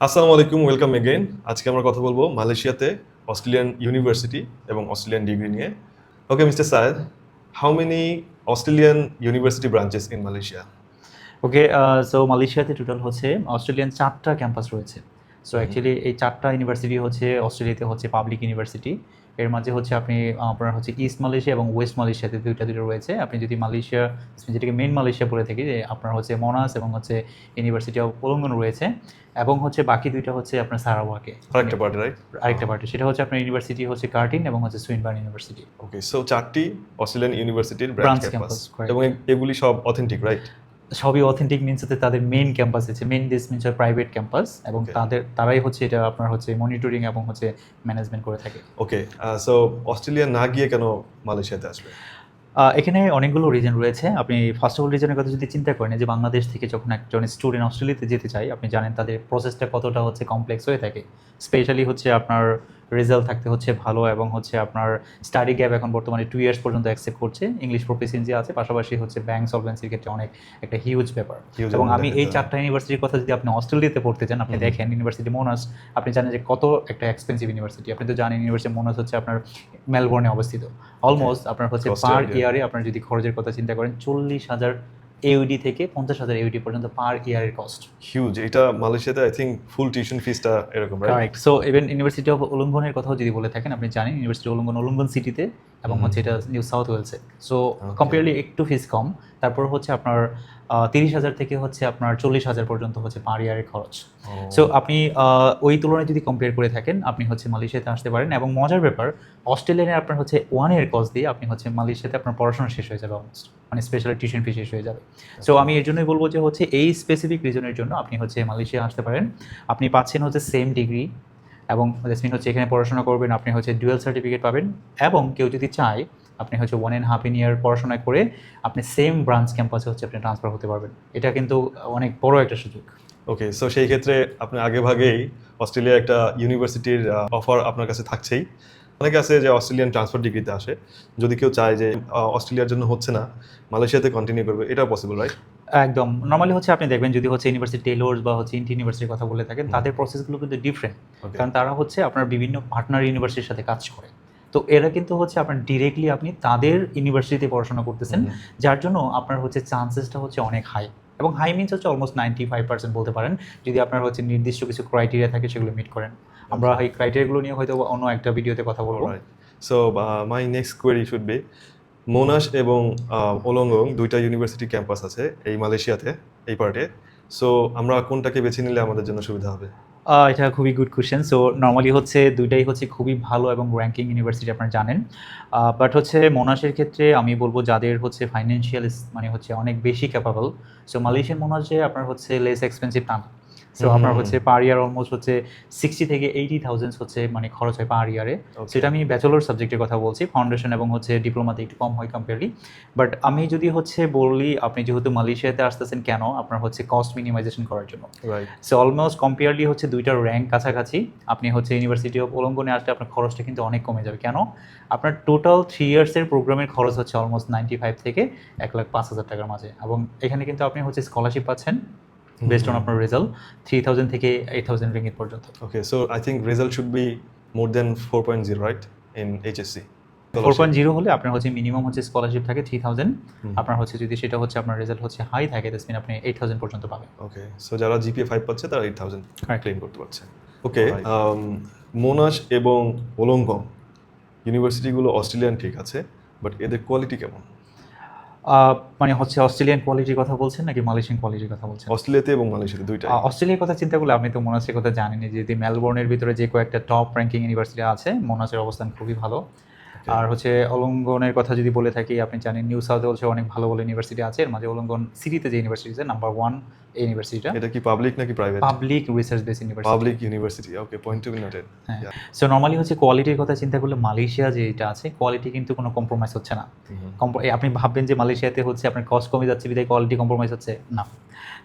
আসসালামু আলাইকুম, welcome again. আজকে আমরা কথা বলবো মালয়েশিয়াতে অস্ট্রেলিয়ান ইউনিভার্সিটি এবং অস্ট্রেলিয়ান ডিগ্রি নিয়ে। Okay mister Sayed, how many Australian university branches in Malaysia? Okay, so মালয়েশিয়াতে টোটাল হচ্ছে অস্ট্রেলিয়ান 4টা ক্যাম্পাস রয়েছে। সো অ্যাকচুয়ালি এই 4টা ইউনিভার্সিটি হচ্ছে অস্ট্রেলিয়াতে হচ্ছে পাবলিক ইউনিভার্সিটি। এর মাঝে হচ্ছে আপনি আপনার হচ্ছে ইস্ট মালয়েশিয়া এবং ওয়েস্ট মালয়েশিয়াতে দুইটা রয়েছে। আপনি যদি মালয়েশিয়া যেটাকে মেইন মালয়েশিয়া বলে থাকি, যে আপনার হচ্ছে মনাস এবং হচ্ছে ইউনিভার্সিটি অফ ওলঙ্গন রয়েছে, এবং হচ্ছে বাকি দুইটা হচ্ছে আপনার সারাওয়াকে আরেকটা পার্টি, রাইট? আরেকটা পার্টি, সেটা হচ্ছে আপনার ইউনিভার্সিটি হচ্ছে কার্টিন এবং হচ্ছে সুইনবার্ন ইউনিভার্সিটি ওকে, সো 4টি অস্ট্রেলিয়ান ইউনিভার্সিটির ব্রাঞ্চ ব্রাঞ্চ ক্যাম্পাস, ক্যাম্পাস। এবং এগুলি সব অথেন্টিক, রাইট? সবই অথেন্টিক মিনস হচ্ছে তাদের মেইন ক্যাম্পাস আছে, main this means private campus, এবং Okay. তারাই হচ্ছে এটা আপনার হচ্ছে মনিটরিং এবং হচ্ছে ম্যানেজমেন্ট করে থাকে। ওকে, সো অস্ট্রেলিয়া না গিয়ে কেন মালয়েশিয়াতে আসবে? এখানে অনেকগুলো রিজন রয়েছে। আপনি ফার্স্ট অফ অল রিজনের কথা যদি চিন্তা করেন, যে বাংলাদেশ থেকে যখন একজন স্টুডেন্ট অস্ট্রেলিয়াতে যেতে চায়, আপনি জানেন তাদের প্রসেসটা কতটা হচ্ছে কমপ্লেক্স হয়ে থাকে। স্পেশালি হচ্ছে আপনার রেজাল্ট থাকতে হচ্ছে ভালো, এবং হচ্ছে আপনার স্টাডি গ্যাপ এখন বর্তমানে 2 ইয়ার্স পর্যন্ত অ্যাকসেপ্ট করছে, ইংলিশ প্রফিসিয়েন্সি আছে, পাশাপাশি হচ্ছে ব্যাংক সলভেন্সির ক্ষেত্রে অনেক একটা হিউজ ব্যাপার। Huge এবং amount আমি দেখা এই যায়। 4টা ইউনিভার্সিটির কথা যদি আপনি অস্ট্রেলিয়াতে পড়তে চান, আপনি দেখেন ইউনিভার্সিটি মোনাস, আপনি জানেন যে কত একটা এক্সপেন্সিভ ইউনিভার্সিটি। আপনি তো জানেন ইউনিভার্সিটি মোনাস হচ্ছে আপনার মেলবোর্নে অবস্থিত। অলমোস্ট আপনার হচ্ছে Cost পার idea. ইয়ারে আপনার যদি খরচের কথা চিন্তা করেন, 40,000 AUD থেকে 50,000 AUD পর্যন্ত পার ইয়ারের কস্ট। হিউজ। এটা মালয়েশিয়াতে আই থিঙ্ক ফুল টিউশন ফিসটা এরকম, right? Correct. So even university of উলুঙ্গনের কথাও যদি বলে থাকেন, আপনি জানেন ইউনিভার্সিটি উলুঙ্গন সিটিতে, এবং হচ্ছে এটা নিউ সাউথ ওয়েলসে। So Okay. কম্পেয়ারলি একটু ফিস কম। তারপর হচ্ছে আপনার 30,000 থেকে হচ্ছে আপনার 40,000 পর্যন্ত হচ্ছে পার ইয়ারের খরচ। সো আপনি ওই তুলনায় যদি কম্পেয়ার করে থাকেন, আপনি হচ্ছে মালয়েশিয়াতে আসতে পারেন। এবং মজার ব্যাপার, অস্ট্রেলিয়ায় আপনার হচ্ছে 1 ইয়ার কস্ট দিয়ে আপনি হচ্ছে মালয়েশিয়াতে আপনার পড়াশোনা শেষ হয়ে যাবে অলমোস্ট, মানে স্পেশাল টিউশন ফি শেষ হয়ে যাবে। সো আমি এর জন্যই বলবো যে হচ্ছে এই স্পেসিফিক রিজনের জন্য আপনি হচ্ছে মালয়েশিয়া আসতে পারেন। আপনি পাচ্ছেন হচ্ছে সেম ডিগ্রি, এবং দ্যাটস মিন হচ্ছে এখানে পড়াশোনা করবেন, আপনি হচ্ছে ডুয়েল সার্টিফিকেট পাবেন, এবং কেউ যদি চায় আপনি হচ্ছে 1.5 ইয়ার পড়াশোনা করে আপনি সেম ব্রাঞ্চ ক্যাম্পাসে হচ্ছে আপনি ট্রান্সফার হতে পারবেন। এটা কিন্তু অনেক বড় একটা সুযোগ। ওকে, সো সেই ক্ষেত্রে আপনি আগে ভাগেই অস্ট্রেলিয়া একটা ইউনিভার্সিটির অফার আপনার কাছে থাকছেই। অনেকে আছে যে অস্ট্রেলিয়ান ট্রান্সফার ডিগ্রিতে আসে, যদি কেউ চায় যে অস্ট্রেলিয়ার জন্য হচ্ছে না, মালয়েশিয়াতে কন্টিনিউ করবে, এটাও পসিবল, রাইট? একদম নরমালি হচ্ছে আপনি দেখবেন, যদি হচ্ছে ইউনিভার্সিটি টেলর্স বা হচ্ছে ইন্টি ইউনিভার্সিটির কথা বলে থাকেন, তাদের প্রসেসগুলো কিন্তু ডিফারেন্ট। Okay. কারণ তারা হচ্ছে আপনার বিভিন্ন পার্টনার ইউনিভার্সিটির সাথে কাজ করে। তো এরা কিন্তু হচ্ছে আপনার ডিরেক্টলি আপনি তাদের ইউনিভার্সিটিতে পড়াশোনা করতেছেন, যার জন্য আপনার হচ্ছে চান্সেসটা হচ্ছে অনেক হাই, এবং হাই মিনস হচ্ছে অলমোস্ট 95% বলতে পারেন, যদি আপনার হচ্ছে নির্দিষ্ট কিছু ক্রাইটেরিয়া থাকে সেগুলো মিট করেন। আমরা এই ক্রাইটেরিয়াগুলো নিয়ে হয়তো অন্য একটা ভিডিওতে কথা বলবো। Alright. So my next query should be, মোনাশ এবং ওলংগং দুইটা ইউনিভার্সিটি ক্যাম্পাস আছে এই মালয়েশিয়াতে, এই পার্টে। সো আমরা কোনটাকে বেছে নিলে আমাদের জন্য সুবিধা হবে? এটা খুবই গুড কোয়েশ্চেন। সো নরমালি হচ্ছে দুইটাই হচ্ছে খুবই ভালো এবং র্যাঙ্কিং ইউনিভার্সিটি, আপনারা জানেন। বাট হচ্ছে মোনাশের ক্ষেত্রে আমি বলবো, যাদের হচ্ছে ফাইন্যান্সিয়াল মানে হচ্ছে অনেক বেশি ক্যাপাবল, সো মালয়েশিয়ান মোনাশে আপনার হচ্ছে লেস এক্সপেন্সিভ তা না। সো আপনার হচ্ছে পার ইয়ার অলমোস্ট হচ্ছে 60 থেকে 80,000 হচ্ছে মানে খরচ হয় পার ইয়ারে। সেটা আমি ব্যাচেলর সাবজেক্টের কথা বলছি, ফাউন্ডেশন এবং হচ্ছে ডিপ্লোমাতে একটু কম হয় কম্পেয়ারলি। বাট আমি যদি হচ্ছে বলি, আপনি যেহেতু মালয়েশিয়াতে আসতেছেন কেন, আপনার হচ্ছে কস্ট মিনিমাইজেশন করার জন্য। রাইট। সো অলমোস্ট কম্পেয়ারলি হচ্ছে দুইটার র্যাঙ্ক কাছাকাছি। আপনি হচ্ছে ইউনিভার্সিটি অফ ওলঙ্গনে আসলে আপনার খরচটা কিন্তু অনেক কমে যাবে। কেন? আপনার টোটাল 3 ইয়ার্সের প্রোগ্রামের খরচ হচ্ছে অলমোস্ট 95 থেকে 1,05,000 টাকার মাঝে, এবং এখানে কিন্তু আপনি হচ্ছে স্কলারশিপ পাচ্ছেন বেসড অন আপনার রেজাল্ট 3,000 থেকে 8,000 রিঙ্গিত পর্যন্ত। Okay, so I think result should be more than 4.0, right, in HSC? 4.0 হলে আপনার হচ্ছে মিনিমাম হচ্ছে স্কলারশিপ থাকে 3,000। আপনার হচ্ছে যদি সেটা হচ্ছে আপনার রেজাল্ট হচ্ছে হাই থাকে, দ্যাটস মিন আপনি 8,000 পর্যন্ত পাবেন। ওকে, সো যারা জিপিএ 5 পাচ্ছে তারা 8,000 Correct. ক্লেম করতে পারছে। ওকে, মোনাশ এবং ওলংগং ইউনিভার্সিটিগুলো অস্ট্রেলিয়ান ঠিক আছে, বাট এদের কোয়ালিটি কেমন? মানে হচ্ছে অস্ট্রেলিয়ান কোয়ালিটির কথা বলছেন নাকি মালয়েশিয়ান কোয়ালিটির কথা বলছেন? অস্ট্রেলিয়াতে এবং মালয়েশিয়াতে দুইটাই। অস্ট্রেলিয়ার কথা চিন্তা করলে আপনি তো মোনাসের কথা জানেনই, যদি মেলবোর্নের ভিতরে যে কয়েকটা টপ র্যাঙ্কিং ইউনিভার্সিটি আছে, মোনাসের অবস্থান খুবই ভালো। আর হচ্ছে ওলঙ্গনের কথা যদি বলে থাকি, আপনি জানেন নিউ সাউথ ওয়েলসে অনেক ভালো ভালো ইউনিভার্সিটি আছে। এর মাঝে ওলঙ্গন সিটিতে যে ইউনিভার্সিটি আছে নাম্বার 1 এই ইউনিভার্সিটিটা, এটা কি পাবলিক নাকি private? Public research base university. Public university, okay, point to be noted. হ্যাঁ। সো নরমালি হচ্ছে কোয়ালিটির কথা চিন্তা করলে মালয়েশিয়া যেটা আছে, কোয়ালিটি কিন্তু কোনো কম্প্রোমাইজ হচ্ছে না। আপনি ভাববেন যে মালয়েশিয়াতে হচ্ছে আপনার কস্ট কমে যাচ্ছে বিধায় কোয়ালিটি কম্প্রোমাইজ হচ্ছে না।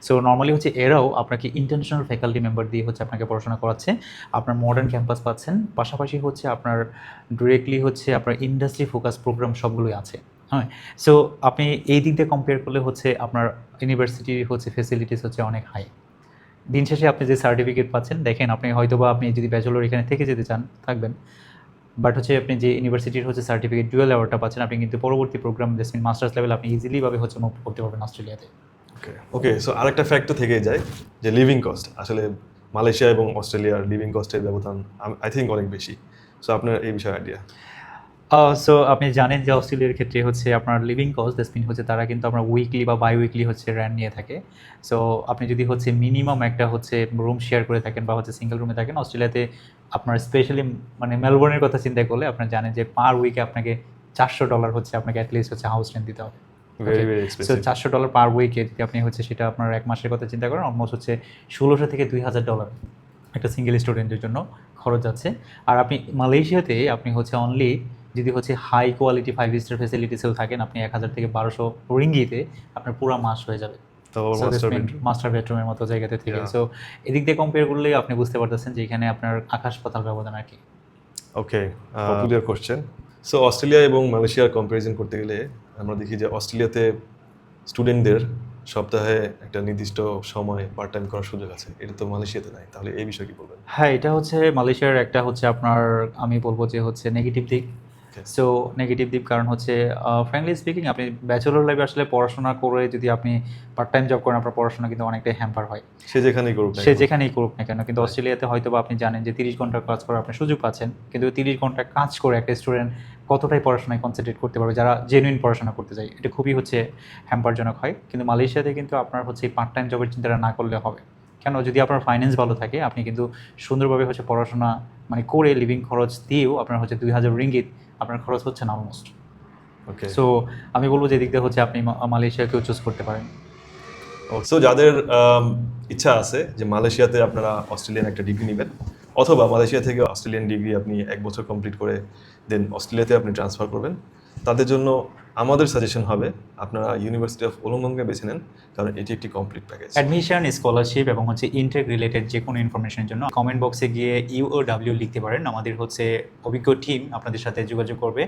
সো নরমালি হচ্ছে এরাও আপনাকে ইন্টারন্যাশনাল ফ্যাকাল্টি মেম্বার দিয়ে হচ্ছে আপনাকে পড়াশোনা করাচ্ছে। আপনার মডার্ন ক্যাম্পাস পাচ্ছেন, পাশাপাশি হচ্ছে আপনার ডিরেক্টলি হচ্ছে আপনার ইন্ডাস্ট্রি ফোকাস প্রোগ্রাম সবগুলোই আছে। হ্যাঁ, সো আপনি এই দিক দিয়ে কম্পেয়ার করলে হচ্ছে আপনার ইউনিভার্সিটির হচ্ছে ফেসিলিটিস হচ্ছে অনেক হাই। দিন শেষে আপনি যে সার্টিফিকেট পাচ্ছেন, দেখেন আপনি হয়তোবা আপনি যদি ব্যাচেলর এখানে থেকে যেতে চান থাকবেন, বাট হচ্ছে আপনি যে ইউনিভার্সিটির হচ্ছে সার্টিফিকেট ডুয়েল অ্যাওয়ার্ডটা পাচ্ছেন, আপনি কিন্তু পরবর্তী প্রোগ্রাম জাস্ট মাস্টার্স লেভেল আপনি ইজিলি ভাবে হচ্ছে মুভ করতে পারবেন অস্ট্রেলিয়াতে। ওকে ওকে, সো আরেকটা ফ্যাক্ট তো থেকেই যায় যে লিভিং কস্ট, আসলে মালয়েশিয়া এবং অস্ট্রেলিয়ার লিভিং কস্টের ব্যবধান আই থিঙ্ক অনেক বেশি। সো আপনার এই বিষয়ে আইডিয়া? সো আপনি জানেন যে অস্ট্রেলিয়ার ক্ষেত্রে হচ্ছে আপনার লিভিং কস্ট দ্যাটস মিন হচ্ছে তারা কিন্তু আপনার উইকলি বা বাই উইকলি হচ্ছে রেন্ট নিয়ে থাকে। সো আপনি যদি হচ্ছে মিনিমাম একটা হচ্ছে রুম শেয়ার করে থাকেন বা হচ্ছে সিঙ্গেল রুমে থাকেন অস্ট্রেলিয়াতে, আপনার স্পেশালি মানে মেলবোর্নের কথা চিন্তা করলে আপনার জানেন যে পার উইকে আপনাকে $400 হচ্ছে আপনাকে অ্যাটলিস্ট হচ্ছে হাউস রেন্ট দিতে হবে। Very very so expensive. $400 পার উইকে যদি আপনি হচ্ছে সেটা আপনার এক মাসের কথা চিন্তা করেন, অলমোস্ট হচ্ছে 1600 থেকে $2000 একটা সিঙ্গেল স্টুডেন্টের জন্য খরচ যাচ্ছে। আর আপনি মালয়েশিয়াতে আপনি হচ্ছে অনলি যদি হচ্ছে হাই কোয়ালিটি 5 স্টার ফ্যাসিলিটিসেও থাকেন, আপনি 1000 থেকে 1200 রিঙ্গিতে আপনার পুরো মাস হয়ে যাবে তো মাস্টার বেডরুম। মাস্টার বেডরুমের মতো জায়গাতে থেকে। Yeah. সো এদিক দিয়ে কম্পেয়ার করলে আপনি বুঝতে পারতেছেন যে এখানে আপনার আকাশ পাতাল ব্যবধান আর কি। ওকে, পপুলার কোশ্চেন। সো অস্ট্রেলিয়া এবং মালয়েশিয়ার কম্পারিজন করতে গেলে আমরা দেখি যে অস্ট্রেলিয়াতে স্টুডেন্টদের সপ্তাহে একটা নির্দিষ্ট সময় পার্ট টাইম করার সুযোগ আছে, এটা তো মালয়েশিয়াতে নাই। তাহলে এই বিষয়ে কি বলবেন? হ্যাঁ, এটা হচ্ছে মালয়েশিয়ার একটা হচ্ছে আপনার আমি বলবো যে হচ্ছে নেগেটিভ দিক। Okay. সো নেগেটিভ দিক কারণ হচ্ছে ফ্র্যাঙ্কলি স্পিকিং আপনি ব্যাচেলর লাইফে আসলে পড়াশোনা করে যদি আপনি পার্ট টাইম জব করেন, আপনার পড়াশোনা কিন্তু অনেকটাই হ্যাম্পার হয়, সে যেখানেই করুক না সে কেন। যেখানেই করুক না কেন। কিন্তু Right. অস্ট্রেলিয়াতে হয়তো বা আপনি জানেন যে 30 ঘন্টা কাজ করার আপনি সুযোগ পাচ্ছেন, কিন্তু 30 ঘন্টা কাজ করে একটা স্টুডেন্ট কতটাই পড়াশোনায় কনসেন্ট্রেট করতে পারবে যারা জেনুইন পড়াশোনা করতে যায়, এটা খুবই হচ্ছে হ্যাম্পারজনক হয়। কিন্তু মালয়েশিয়াতে কিন্তু আপনার হচ্ছে পার্ট টাইম জবের চিন্তাটা না করলে হবে কেন, যদি আপনার ফাইন্যান্স ভালো থাকে আপনি কিন্তু সুন্দরভাবে হচ্ছে পড়াশোনা মানে করে লিভিং খরচ দিয়েও আপনার হচ্ছে 2000 রিঙ্গিত আপনার খরচ হচ্ছে না অলমোস্ট। ওকে, সো আমি বলবো যে এদিক দিয়ে হচ্ছে আপনি মালয়েশিয়াকেও চুজ করতে পারেন। সো যাদের ইচ্ছা আছে যে মালয়েশিয়াতে আপনারা অস্ট্রেলিয়ান একটা ডিগ্রি নেবেন, অথবা মালয়েশিয়া থেকে অস্ট্রেলিয়ান ডিগ্রি আপনি 1 বছর কমপ্লিট করে দেন অস্ট্রেলিয়াতে আপনি ট্রান্সফার করবেন, তাদের জন্য আমাদের সাজেশন হবে আপনারা ইউনিভার্সিটি অফ ওলংগংকে বেছে নেন, কারণ এটি একটি কমপ্লিট প্যাকেজ। অ্যাডমিশন, স্কলারশিপ এবং হচ্ছে ইনটেক রিলেটেড যে কোনো ইনফরমেশনের জন্য কমেন্ট বক্সে গিয়ে UOW লিখতে পারেন। আমাদের হচ্ছে অভিজ্ঞ টিম আপনাদের সাথে যোগাযোগ করবে।